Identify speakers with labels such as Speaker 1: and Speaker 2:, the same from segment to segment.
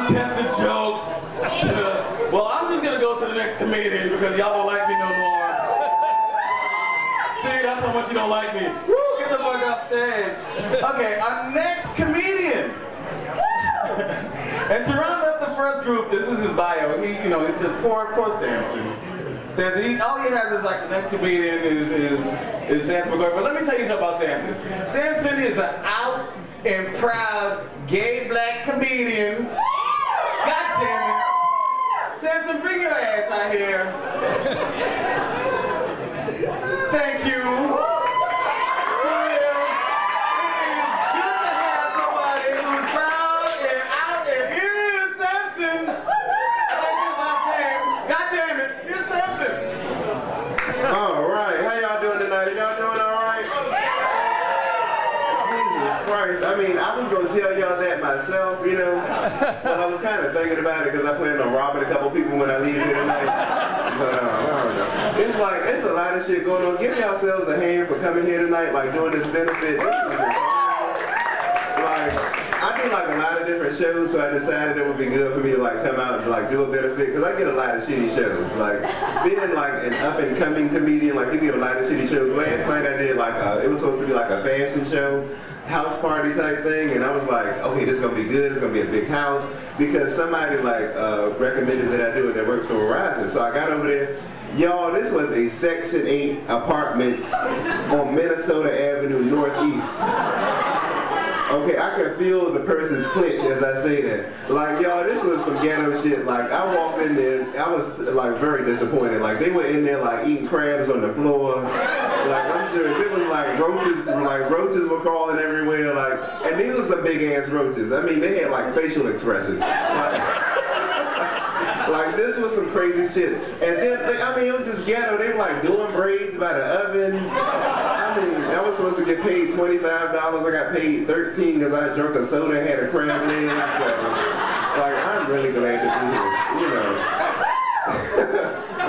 Speaker 1: untested jokes to, well, I'm just gonna go to the next comedian because y'all don't like me no more. See, that's how much you don't like me. Woo, get the fuck off stage. Okay, our next comedian. And to round up the first group, this is his bio. He, you know, the poor Sampson. Sampson, all he has is like the next comedian is Sampson McCoy. But let me tell you something about Sampson. Sampson is an out and proud gay black comedian. God damn it. Sampson, bring your ass out here. Thank you.
Speaker 2: I mean, I was going to tell y'all that myself, you know, but I was kind of thinking about it because I plan on robbing a couple people when I leave here tonight. But I don't know. It's like, it's a lot of shit going on. Give yourselves a hand for coming here tonight, like doing this benefit. I do like a lot of different shows, so I decided it would be good for me to like come out and like do a benefit, because I get a lot of shitty shows. Like being like an up and coming comedian, like you get a lot of shitty shows. Last night I did like it was supposed to be like a fashion show, house party type thing, and I was like, okay, this is gonna be good, it's gonna be a big house, because somebody like recommended that I do it that works for Verizon. So I got over there. Y'all, this was a Section 8 apartment on Minnesota Avenue Northeast. Okay, I can feel the person's clench as I say that. Like, y'all, this was some ghetto shit. Like, I walked in there, I was like very disappointed. Like, they were in there like eating crabs on the floor. Like, I'm serious, it was like roaches were crawling everywhere. Like, and these were some big ass roaches. I mean, they had like facial expressions. Like, this was some crazy shit. And then, I mean, it was just ghetto. They were like doing braids by the oven. I mean, I was supposed to get paid $25. I got paid $13 because I drank a soda and had a crab leg. So, like, I'm really glad to be here, you know.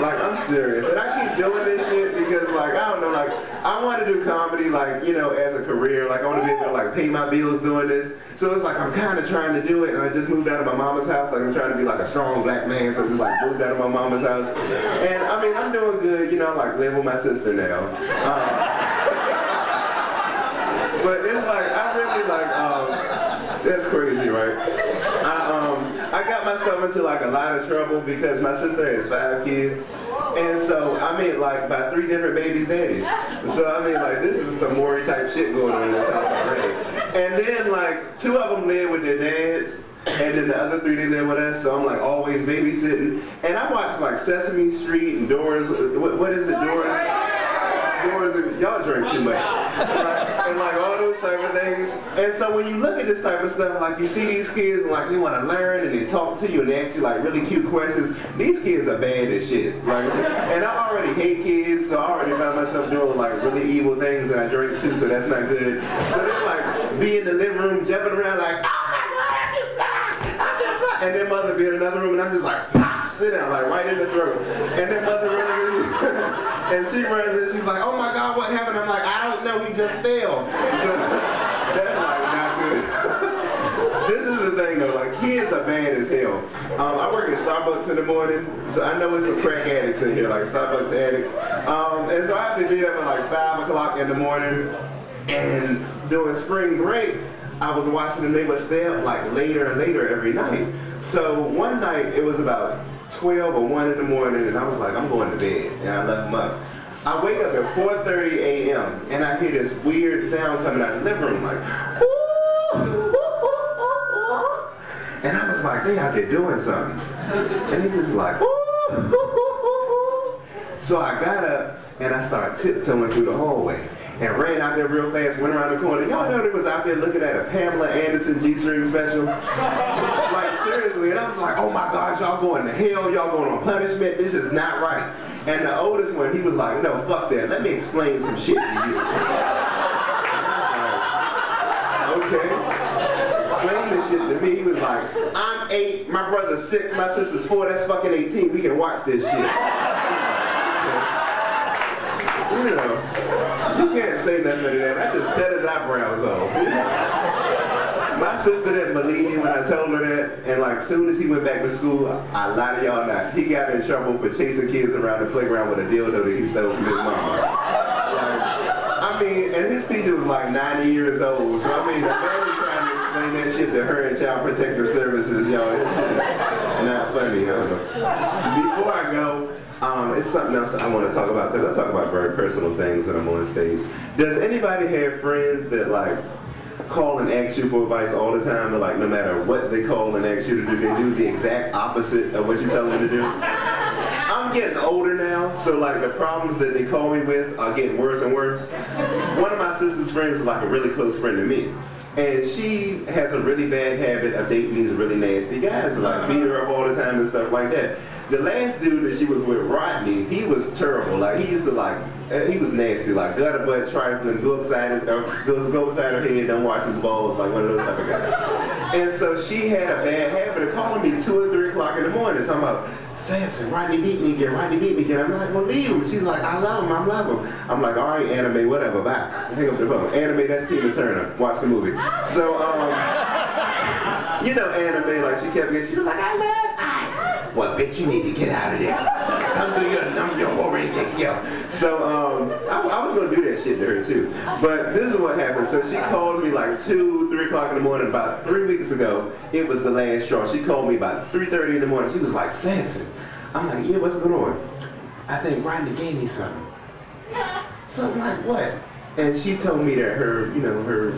Speaker 2: Like, I'm serious. And I keep doing this shit because, like, I don't know, like, I want to do comedy, like, you know, as a career. Like, I want to be able to, like, pay my bills doing this. So it's like I'm kind of trying to do it, and I just moved out of my mama's house. Like, I'm trying to be like a strong black man, so I just like moved out of my mama's house. And I mean, I'm doing good, you know, I like live with my sister now. But it's like, I really like, that's crazy, right? I got myself into like a lot of trouble because my sister has 5 kids. And so, I mean, like, by 3 different babies' daddies. So, I mean, like, this is some Maury type shit going on in this house already. And then, like, 2 of them live with their dads, and then the other 3, they live with us, so I'm, like, always babysitting. And I watch, like, Sesame Street and Doors, what is it, Doors, y'all drink too much. And, like, all those type of things. And so when you look at this type of stuff, like, you see these kids, and, like, they want to learn, and they talk to you, and they ask you, like, really cute questions. These kids are bad as shit. Like, and I already hate kids, so I already found myself doing, like, really evil things, and I drink too, so that's not good. So they're, like, be in the living room, jumping around, like, oh my God, I just fly. And then mother be in another room, and I'm just like, pop, sit down, like, right in the throat. And then mother runs in, and she runs in, she's like, oh my God, what happened? I'm like, I don't know, he just fell. So that's, like, not good. This is the thing, though, like, kids are bad as hell. I work at Starbucks in the morning, so I know it's some crack addicts in here, like Starbucks addicts. And so I have to be up at like 5 o'clock in the morning, and during spring break, I was watching them, they would stay up like later and later every night. So one night, it was about 12 or 1 in the morning, and I was like, I'm going to bed, and I left them up. I wake up at 4:30 a.m., and I hear this weird sound coming out of the living room, like, whoo! And I was like, they out there doing something. And he just like, whoo! So I got up, and I started tiptoeing through the hallway, and ran out there real fast, went around the corner. Y'all know they was out there looking at a Pamela Anderson G-string special? Like, seriously, and I was like, oh my gosh, y'all going to hell, y'all going on punishment, this is not right. And the oldest one, he was like, no, fuck that, let me explain some shit to you. Okay. Explain this shit to me. He was like, I'm 8, my brother's 6, my sister's 4, that's fucking 18, we can watch this shit. You know, you can't say nothing to that. I just cut his eyebrows off. My sister didn't believe me when I told her that, and like soon as he went back to school, I lie to y'all not, he got in trouble for chasing kids around the playground with a dildo that he stole from his mama. Like, I mean, and his teacher was like 90 years old, so I mean, imagine trying to explain that shit to her in Child Protective Services, y'all. That shit is not funny, I don't know. Before I go, it's something else I want to talk about, because I talk about very personal things when I'm on stage. Does anybody have friends that like call and ask you for advice all the time, and like no matter what they call and ask you to do, they do the exact opposite of what you tell them to do? I'm getting older now, so like the problems that they call me with are getting worse and worse. One of my sister's friends is like a really close friend to me. And she has a really bad habit of dating these really nasty guys that like beat her up all the time and stuff like that. The last dude that she was with, Rodney, he was terrible. Like he used to like, he was nasty, like gutter butt, trifling, go upside her head, don't wash his balls, like one of those type of guys. And so she had a bad habit of calling me 2 or 3 o'clock in the morning, talking about, Sampson, Rodney beat me again, Rodney beat me again. I'm like, well, leave him. She's like, I love him, I love him. I'm like, all right, Anime, whatever, bye. Hang up the phone. Anime, that's Tina Turner. Watch the movie. So, you know Anime, like she kept getting, she was like, I love, well, bitch, you need to get out of there. Come do your whoring dick, yo. So, I was gonna do that shit to her too. But this is what happened. So she called me like 2, 3 o'clock in the morning about 3 weeks ago. It was the last straw. She called me about 3:30 in the morning. She was like, Sampson. I'm like, yeah, what's going on? I think Rodney gave me something. Something like what? And she told me that her, you know, her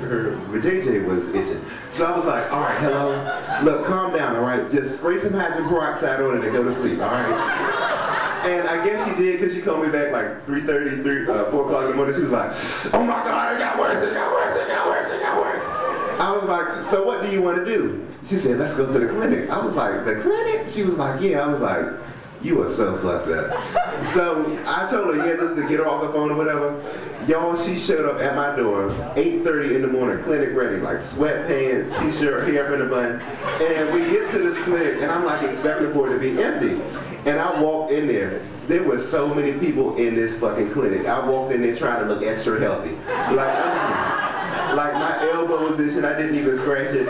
Speaker 2: vajayjay was itching. So I was like, all right, hello, look, calm down, all right? Just spray some hydrogen peroxide on it and go to sleep, all right? And I guess she did, because she called me back like 3:30, 4 o'clock in the morning. She was like, oh my God, it got worse, it got worse, it got worse, it got worse. I was like, so what do you want to do? She said, let's go to the clinic. I was like, the clinic? She was like, yeah. I was like, you are so fucked up. So I told her, yeah, just to get her off the phone or whatever. Y'all, she showed up at my door, 8:30 in the morning, clinic ready, like sweatpants, t-shirt, hair up in a bun. And we get to this clinic, and I'm like expecting for it to be empty. And I walked in there. There were so many people in this fucking clinic. I walked in there trying to look extra healthy. Like my elbow was this shit, I didn't even scratch it.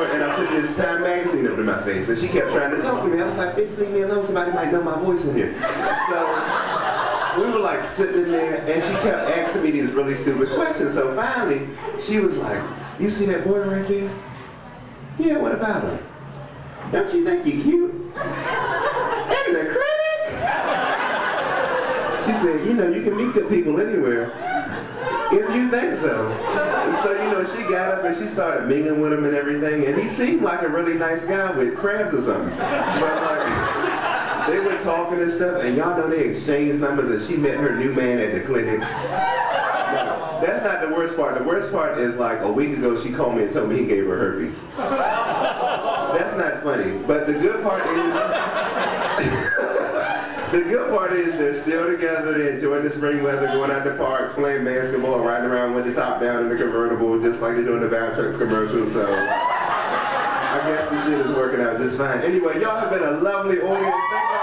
Speaker 2: And I put this Time magazine up to my face, and she kept trying to talk to me. I was like, bitch, leave me alone, somebody might know my voice in here. So we were like sitting in there, and she kept asking me these really stupid questions. So finally, she was like, you see that boy right there? Yeah, what about him? Don't you think he cute? In the clinic? She said, you know, you can meet good people anywhere. If you think so. So, you know, she got up and she started mingling with him and everything, and he seemed like a really nice guy with crabs or something. But like, they were talking and stuff, and y'all know they exchanged numbers, and she met her new man at the clinic. No, that's not the worst part. The worst part is like a week ago she called me and told me he gave her herpes. That's not funny. But the good part is, the good part is they're still together, they're enjoying the spring weather, going out to parks, playing basketball, riding around with the top down in the convertible, just like they do in the Valtrex commercials, so I guess the shit is working out just fine. Anyway, y'all have been a lovely audience. Thank you.